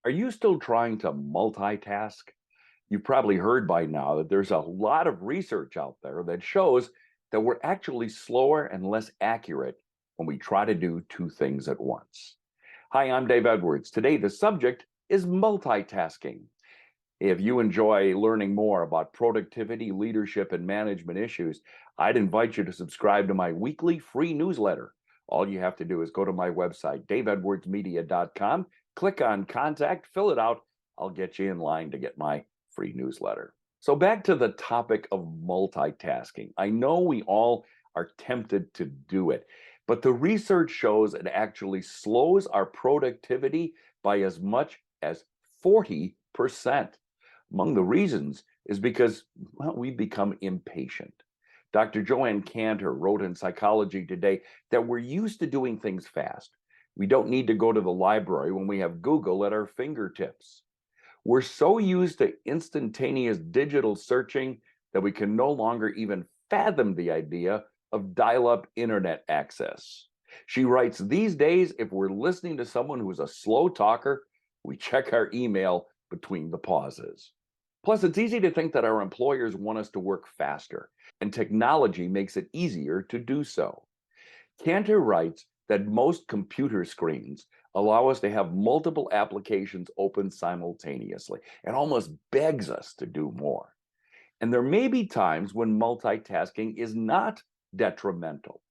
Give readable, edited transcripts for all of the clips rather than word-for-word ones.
Are you still trying to multitask? You've probably heard by now that there's a lot of research out there that shows that we're actually slower and less accurate when we try to do two things at once. Hi, I'm Dave Edwards. Today, the subject is multitasking. If you enjoy learning more about productivity, leadership, and management issues, I'd invite you to subscribe to my weekly free newsletter. All you have to do is go to my website, daveedwardsmedia.com, click on contact, fill it out. I'll get you in line to get my free newsletter. So, back to the topic of multitasking. I know we all are tempted to do it, but the research shows it actually slows our productivity by as much as 40%. Among the reasons is because, well, we've become impatient. Dr. Joanne Cantor wrote in Psychology Today that we're used to doing things fast. We don't need to go to the library when we have Google at our fingertips. We're so used to instantaneous digital searching that we can no longer even fathom the idea of dial-up internet access. She writes, these days, if we're listening to someone who's a slow talker, we check our email between the pauses. Plus, it's easy to think that our employers want us to work faster, and technology makes it easier to do so. Cantor writes that most computer screens allow us to have multiple applications open simultaneously. It almost begs us to do more. And there may be times when multitasking is not detrimental.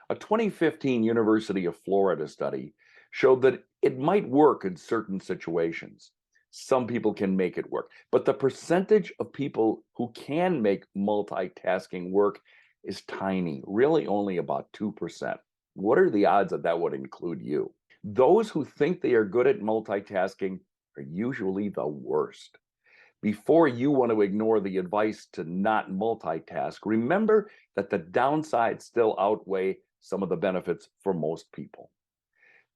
A 2015 University of Florida study showed that it might work in certain situations. Some people can make it work, but the percentage of people who can make multitasking work is tiny, really only about 2%. What are the odds that that would include you? Those who think they are good at multitasking are usually the worst. Before you want to ignore the advice to not multitask, remember that the downsides still outweigh some of the benefits for most people.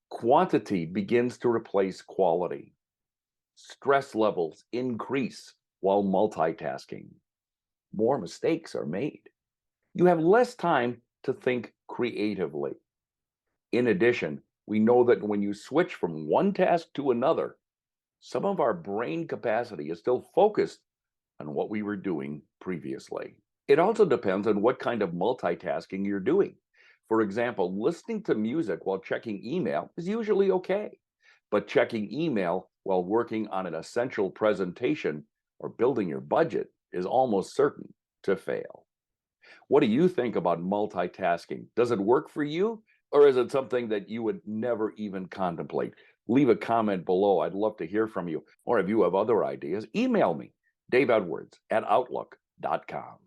Quantity begins to replace quality. Stress levels increase while multitasking. More mistakes are made. You have less time to think creatively. In addition, we know that when you switch from one task to another, some of our brain capacity is still focused on what we were doing previously. It also depends on what kind of multitasking you're doing. For example, listening to music while checking email is usually okay, but checking email while working on an essential presentation or building your budget is almost certain to fail. What do you think about multitasking? Does it work for you, or is it something that you would never even contemplate? Leave a comment below. I'd love to hear from you. Or if you have other ideas, email me, daveedwards@outlook.com.